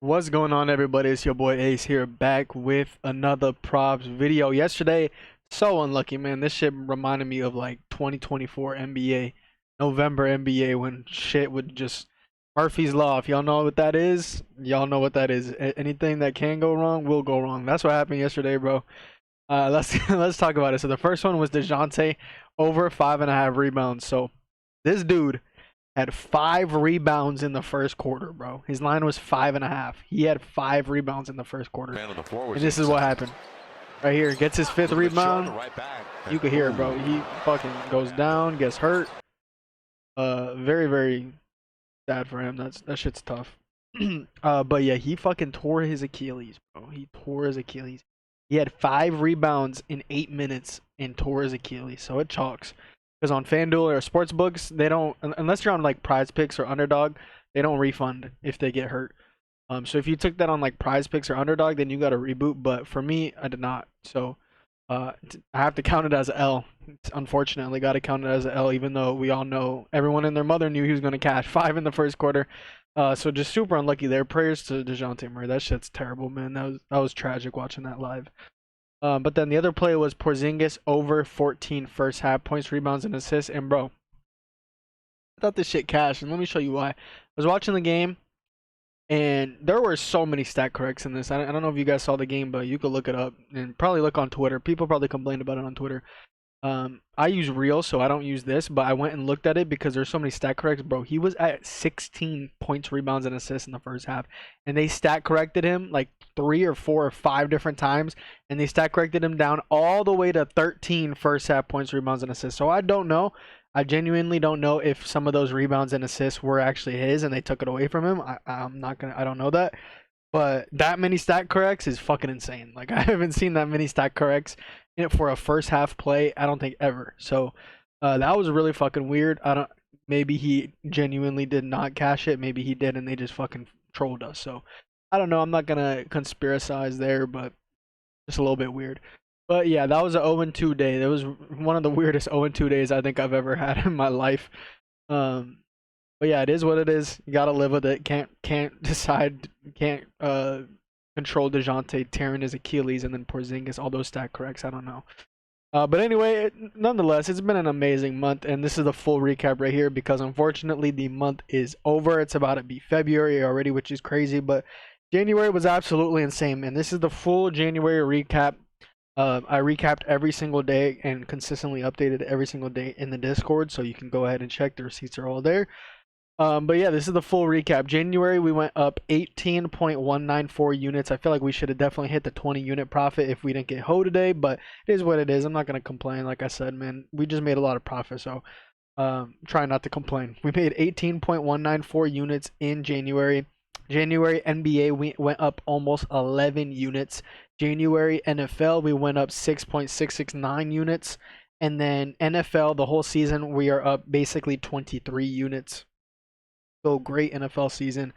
What's going on, everybody? It's your boy Ace here, back with another props video. Yesterday, so unlucky, man. This shit reminded me of like 2024 NBA, November NBA, when shit would just Murphy's Law. If y'all know what that is, y'all know what that is. Anything that can go wrong will go wrong. That's what happened yesterday, bro. Let's let's talk about it. So the first one was DeJounte over 5.5 rebounds. So this dude had 5 rebounds in the first quarter, bro. His line was 5.5. He had 5 rebounds in the first quarter. And this is what happened. Right here, gets his 5th rebound. You could hear it, bro. He fucking goes down, gets hurt. Very, very sad for him. That shit's tough. But yeah, he fucking tore his Achilles, bro. He tore his Achilles. He had 5 rebounds in 8 minutes and tore his Achilles. So it chalks. Because on FanDuel or sports books, they don't, unless you're on like Prize Picks or Underdog, they don't refund if they get hurt. So if you took that on like Prize Picks or Underdog, then you got to reboot. But for me, I did not. So I have to count it as an L. Unfortunately, got to count it as an L, even though we all know everyone and their mother knew he was going to cash 5 in the first quarter. So just super unlucky there. Prayers to DeJounte Murray. That shit's terrible, man. That was tragic watching that live. But then the other play was Porzingis over 14 first half points, rebounds, and assists. And bro, I thought this shit cashed, and let me show you why. I was watching the game, and there were so many stat corrects in this. I don't know if you guys saw the game, but you could look it up and probably look on Twitter. People probably complained about it on Twitter. I use Real, so I don't use this, but I went and looked at it because there's so many stat corrects, bro. He was at 16 points, rebounds, and assists in the first half, and they stat corrected him like 3 or 4 or 5 different times, and they stat corrected him down all the way to 13 first half points, rebounds, and assists. So I don't know. I genuinely don't know if some of those rebounds and assists were actually his and they took it away from him. I'm not gonna. I don't know that. But that many stat corrects is fucking insane. Like I haven't seen that many stat corrects in it for a first half play. I don't think ever. So that was really fucking weird. I don't. Maybe he genuinely did not cash it. Maybe he did, and they just fucking trolled us. So I don't know. I'm not gonna conspiracize there, but just a little bit weird. But yeah, that was an 0-2 day. That was one of the weirdest 0-2 days I think I've ever had in my life. Um, but yeah, it is what it is. You gotta live with it. Can't decide. Can't control DeJounte tearing his Achilles and then Porzingis. All those stat corrects. I don't know. But anyway, nonetheless, it's been an amazing month, and this is the full recap right here because unfortunately the month is over. It's about to be February already, which is crazy. But January was absolutely insane, man. This is the full January recap. I recapped every single day and consistently updated every single day in the Discord, so you can go ahead and check. The receipts are all there. But yeah, this is the full recap. January, we went up 18.194 units. I feel like we should have definitely hit the 20 unit profit if we didn't get Ho today, but it is what it is. I'm not going to complain. Like I said, man, we just made a lot of profit, so try not to complain. We made 18.194 units in January. January NBA, we went up almost 11 units. January NFL, we went up 6.669 units. And then NFL, the whole season, we are up basically 23 units. So great NFL season.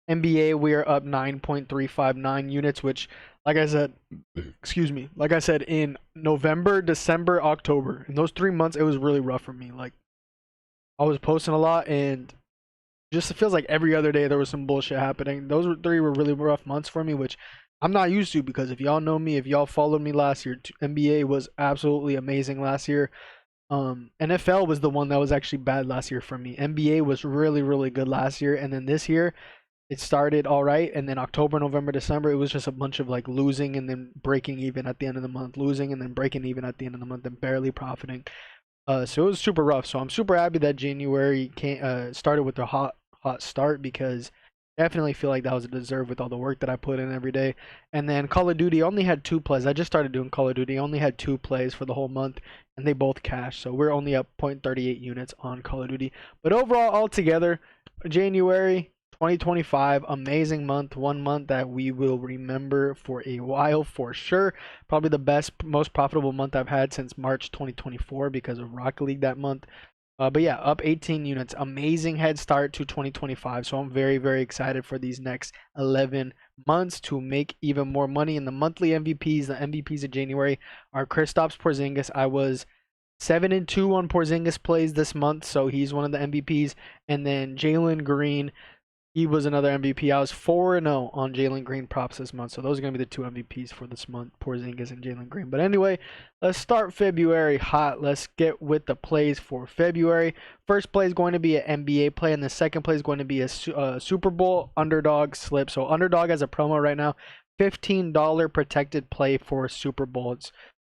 NBA, we are up 9.359 units, which, like I said, excuse me, like I said, in November, December, October, in those 3 months, it was really rough for me. Like, I was posting a lot, and just it feels like every other day there was some bullshit happening. Those 3 were really rough months for me, which I'm not used to because if y'all know me, if y'all followed me last year, NBA was absolutely amazing last year. NFL was the one that was actually bad last year for me. NBA was really, really good last year, and then this year it started all right, and then October, November, December it was just a bunch of like losing and then breaking even at the end of the month, losing and then breaking even at the end of the month, and barely profiting. So it was super rough. So I'm super happy that January started with a hot start because definitely feel like that was deserved with all the work that I put in every day. And then Call of Duty only had 2 plays. I just started doing Call of Duty. I only had 2 plays for the whole month, and they both cashed. So we're only up 0.38 units on Call of Duty. But overall, altogether, January 2025, amazing month. One month that we will remember for a while for sure. Probably the best, most profitable month I've had since March 2024 because of Rocket League that month. But yeah, up 18 units. Amazing head start to 2025. So I'm very, very excited for these next 11 months to make even more money. In the monthly MVPs, the MVPs of January are Kristaps Porzingis. I was 7-2 on Porzingis plays this month, so he's one of the MVPs. And then Jalen Green, He was another MVP. I was 4-0 on Jalen Green props this month. So those are going to be the two MVPs for this month, Porzingis and Jalen Green. But anyway, let's start February hot. Let's get with the plays for February. First play is going to be an NBA play, and the second play is going to be a Super Bowl underdog slip. So underdog has a promo right now, $15 protected play for Super Bowl. It's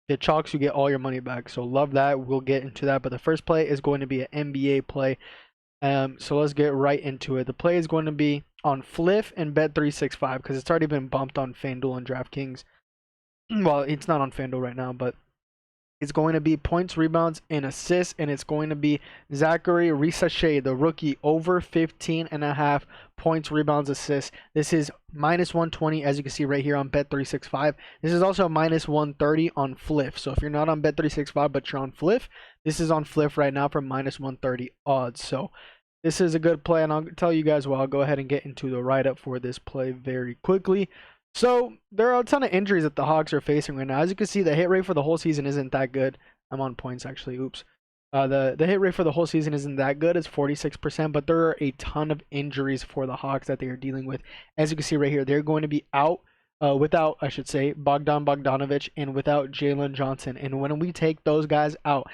the chalks, you get all your money back. So love that. We'll get into that. But the first play is going to be an NBA play. So let's get right into it. The play is going to be on Fliff and Bet365 because it's already been bumped on FanDuel and DraftKings. Well, it's not on FanDuel right now, but it's going to be points, rebounds, and assists, and it's going to be Zachary Risacher, the rookie, over 15.5 points, rebounds, assists. This is -120, as you can see right here on Bet365. This is also -130 on Fliff. So if you're not on Bet365 but you're on Fliff, this is on Fliff right now for -130 odds. So this is a good play, and I'll tell you guys why. I'll go ahead and get into the write-up for this play very quickly. So there are a ton of injuries that the Hawks are facing right now. As you can see, the hit rate for the whole season isn't that good. I'm on points actually. Oops. The hit rate for the whole season isn't that good. It's 46%, but there are a ton of injuries for the Hawks that they are dealing with. As you can see right here, they're going to be out without, I should say, Bogdan Bogdanovic and without Jalen Johnson. And when we take those guys out,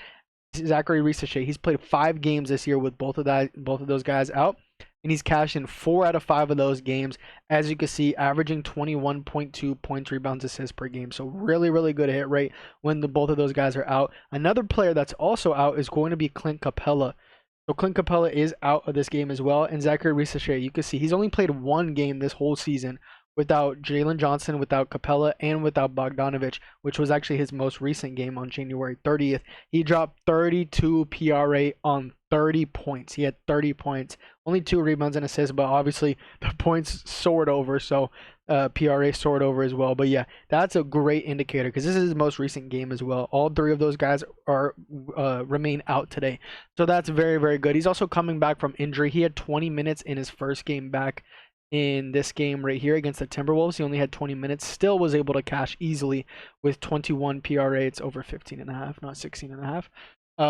Zachary Risacher, he's played 5 games this year with both of those guys out, and he's cashed in 4 out of 5 of those games. As you can see, averaging 21.2 points, rebounds, assists per game. So really, really good hit rate when both of those guys are out. Another player that's also out is going to be Clint Capella. So Clint Capella is out of this game as well. And Zachary Risacher, you can see he's only played 1 game this whole season without Jalen Johnson, without Capella, and without Bogdanovic, which was actually his most recent game on January 30th. He dropped 32 PRA on 30 points. He had 30 points, only 2 rebounds and assists, but obviously the points soared over, so PRA soared over as well. But yeah, that's a great indicator because this is his most recent game as well. All 3 of those guys are remain out today, so that's very, very good. He's also coming back from injury. He had 20 minutes in his first game back. In this game right here against the Timberwolves, he only had 20 minutes, still was able to cash easily with 21 PRA. It's over 15.5, not 16.5,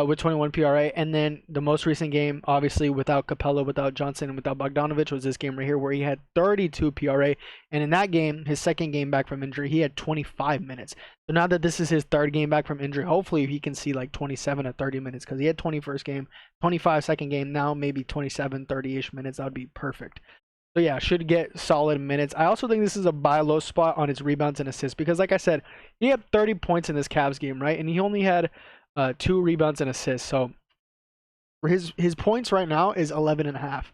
with 21 PRA. And then the most recent game, obviously without Capella, without Johnson, and without Bogdanovic, was this game right here where he had 32 PRA. And in that game, his second game back from injury, he had 25 minutes. So now that this is his 3rd game back from injury, hopefully he can see like 27 to 30 minutes because he had 21st game, 25 second game, now maybe 27, 30-ish minutes. That would be perfect. So yeah, should get solid minutes. I also think this is a buy low spot on his rebounds and assists because, like I said, he had 30 points in this Cavs game, right? And he only had 2 rebounds and assists. So his points right now is 11.5.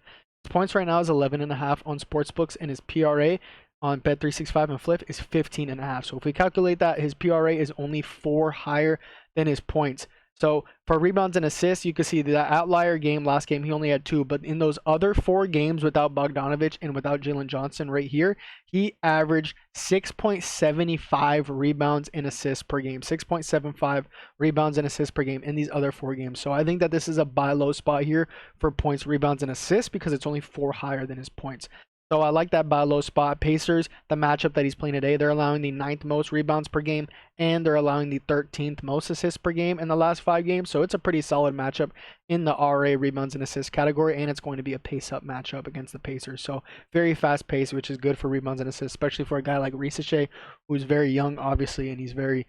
His points right now is 11.5 on sportsbooks, and his PRA on Bet365 and Flip is 15.5. So if we calculate that, his PRA is only 4 higher than his points. So for rebounds and assists, you can see the outlier game, last game, he only had 2. But in those other 4 games without Bogdanovic and without Jalen Johnson right here, he averaged 6.75 rebounds and assists per game. 6.75 rebounds and assists per game in these other 4 games. So I think that this is a buy low spot here for points, rebounds, and assists because it's only 4 higher than his points. So I like that buy low spot. Pacers, the matchup that he's playing today, they're allowing the 9th most rebounds per game, and they're allowing the 13th most assists per game in the last 5 games. So it's a pretty solid matchup in the RA rebounds and assists category, and it's going to be a pace-up matchup against the Pacers. So very fast pace, which is good for rebounds and assists, especially for a guy like Risacher, who's very young, obviously, and he's very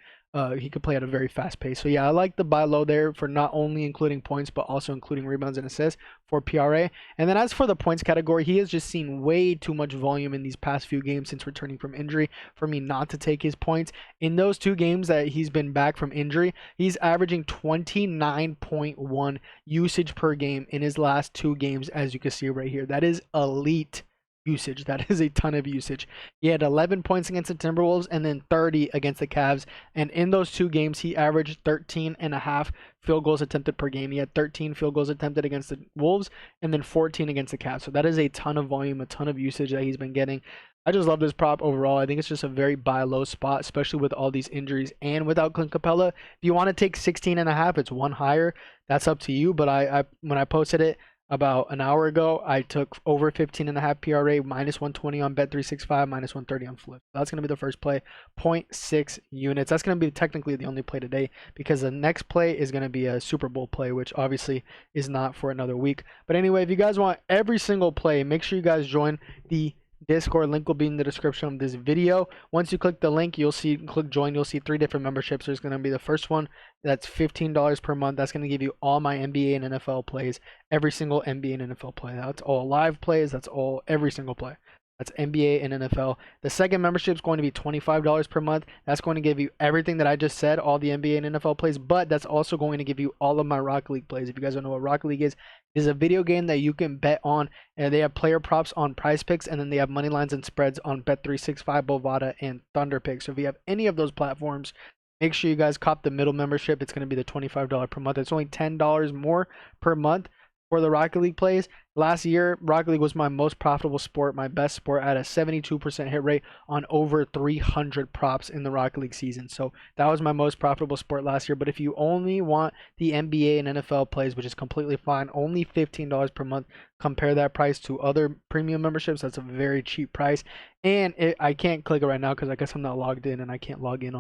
he could play at a very fast pace. So yeah, I like the buy low there for not only including points, but also including rebounds and assists for PRA. And then as for the points category, he has just seen way too much volume in these past few games since returning from injury for me not to take his points. In those 2 games that he's been back from injury, he's averaging 29.1 usage per game in his last 2 games, as you can see right here. That is elite usage. That is a ton of usage. He had 11 points against the Timberwolves and then 30 against the Cavs. And in those 2 games, he averaged 13.5 field goals attempted per game. He had 13 field goals attempted against the Wolves and then 14 against the Cavs. So that is a ton of volume, a ton of usage that he's been getting. I just love this prop overall. I think it's just a very buy low spot, especially with all these injuries and without Clint Capella. If you want to take 16.5, it's 1 higher. That's up to you. But I when I posted it, about an hour ago, I took over 15.5 PRA, minus 120 on Bet365, minus 130 on Flip. That's going to be the first play, 0.6 units. That's going to be technically the only play today because the next play is going to be a Super Bowl play, which obviously is not for another week. But anyway, if you guys want every single play, make sure you guys join the Discord. Link will be in the description of this video. Once you click the link, you'll see, click join, you'll see 3 different memberships. There's going to be the first one that's $15 per month. That's going to give you all my NBA and NFL plays, every single NBA and NFL play. That's all live plays. That's all, every single play. That's NBA and NFL. The second membership is going to be $25 per month. That's going to give you everything that I just said, all the NBA and NFL plays, but that's also going to give you all of my Rocket League plays. If you guys don't know what Rocket League is, it is a video game that you can bet on, and they have player props on Prize Picks, and then they have money lines and spreads on Bet365, Bovada, and Thunder Picks. So if you have any of those platforms, make sure you guys cop the middle membership. It's going to be the $25 per month. It's only $10 more per month for the Rocket League plays. Last year, Rocket League was my most profitable sport, my best sport, at a 72% hit rate on over 300 props in the Rocket League season. So that was my most profitable sport last year. But if you only want the NBA and NFL plays, which is completely fine, only $15 per month. Compare that price to other premium memberships. That's a very cheap price. And I can't click it right now because I guess I'm not logged in and I can't log in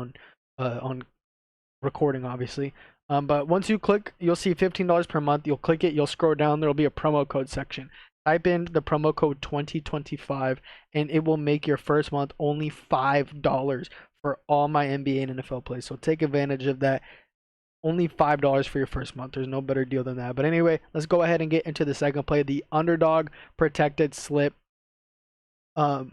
on recording, obviously. But once you click, you'll see $15 per month. You'll click it, you'll scroll down, there'll be a promo code section. Type in the promo code 2025 and it will make your first month only $5 for all my NBA and NFL plays. So take advantage of that. Only $5 for your first month. There's no better deal than that. But anyway, let's go ahead and get into the second play, the underdog protected slip. So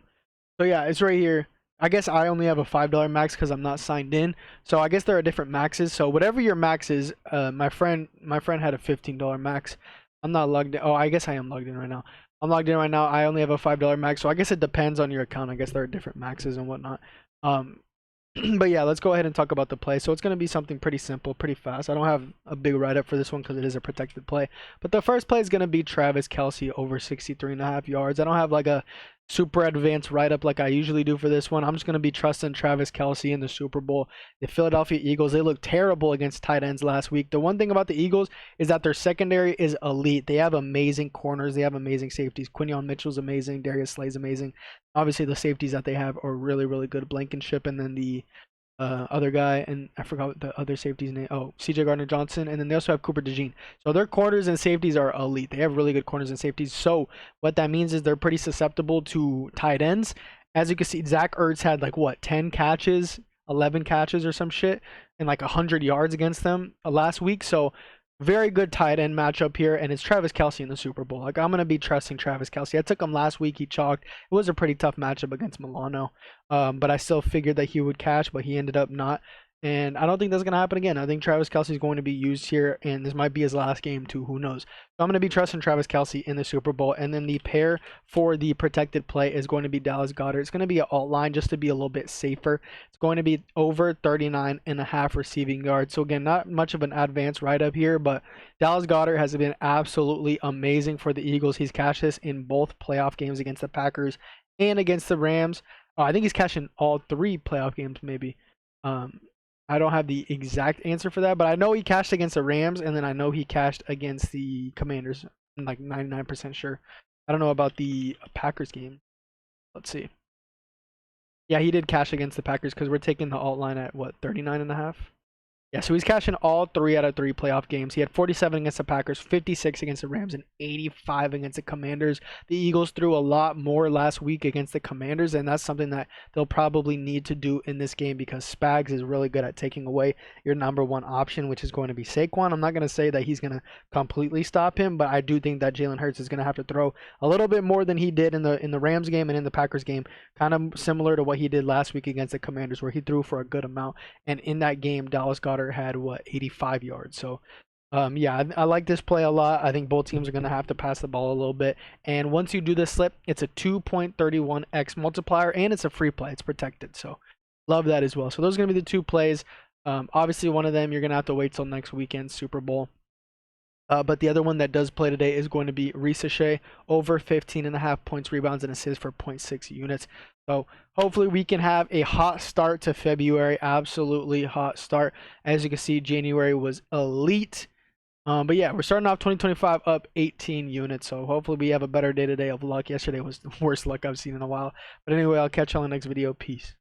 yeah, it's right here. I guess I only have a $5 max because I'm not signed in. So I guess there are different maxes. So whatever your max is, my friend had a $15 max. I'm not logged in. Oh, I guess I am logged in right now. I'm logged in right now. I only have a $5 max. So I guess it depends on your account. I guess there are different maxes and whatnot. But yeah, let's go ahead and talk about the play. So it's going to be something pretty simple, pretty fast. I don't have a big write-up for this one because it is a protected play. But the first play is going to be Travis Kelce over 63.5 yards. I don't have like a super advanced write-up like I usually do for this one. I'm just going to be trusting Travis Kelce in the Super Bowl. The Philadelphia Eagles, they looked terrible against tight ends last week. The one thing about the Eagles is that their secondary is elite. They have amazing corners. They have amazing safeties. Quinion Mitchell's amazing. Darius Slay's amazing. Obviously, the safeties that they have are really, really good. Blankenship and then the other guy, and I forgot what the other safety's name. Oh, CJ Gardner-Johnson, and then they also have Cooper DeJean. So their corners and safeties are elite. They have really good corners and safeties. So what that means is they're pretty susceptible to tight ends. As you can see, Zach Ertz had like what, 10 catches, 11 catches or some shit, and like 100 yards against them last week. So very good tight end matchup here, and it's Travis Kelce in the Super Bowl. Like, I'm going to be trusting Travis Kelce. I took him last week. He chalked. It was a pretty tough matchup against Milano, but I still figured that he would cash, but he ended up not. And I don't think that's going to happen again. I think Travis Kelce is going to be used here, and this might be his last game too. Who knows? So I'm going to be trusting Travis Kelce in the Super Bowl. And then the pair for the protected play is going to be Dallas Goedert. It's going to be an alt line just to be a little bit safer. It's going to be over 39.5 receiving yards. So again, not much of an advanced write-up here, but Dallas Goedert has been absolutely amazing for the Eagles. He's cashed this in both playoff games against the Packers and against the Rams. I think he's cashed in all 3 playoff games maybe. I don't have the exact answer for that, but I know he cashed against the Rams, and then I know he cashed against the Commanders. I'm like 99% sure. I don't know about the Packers game. Let's see. Yeah, he did cash against the Packers because we're taking the alt line at what, 39.5? Yeah, so he's cashing all 3 out of 3 playoff games. He had 47 against the Packers, 56 against the Rams, and 85 against the Commanders. The Eagles threw a lot more last week against the Commanders, and that's something that they'll probably need to do in this game because Spags is really good at taking away your number 1 option, which is going to be Saquon. I'm not going to say that he's going to completely stop him, but I do think that Jalen Hurts is going to have to throw a little bit more than he did in the Rams game and in the Packers game, kind of similar to what he did last week against the Commanders, where he threw for a good amount. And in that game, Dallas Goedert had what, 85 yards. So yeah, I like this play a lot. I think both teams are going to have to pass the ball a little bit, and once you do this slip, it's a 2.31x multiplier, and it's a free play. It's protected, so love that as well. So those are going to be the 2 plays. Obviously one of them you're going to have to wait till next weekend, Super Bowl. But the other one that does play today is going to be Risa Shea over 15.5 points, rebounds, and assists for 0.6 units. So hopefully we can have a hot start to February. Absolutely hot start. As you can see, January was elite. But yeah, we're starting off 2025 up 18 units, so hopefully we have a better day today of luck. Yesterday was the worst luck I've seen in a while. But anyway, I'll catch y'all in the next video. Peace.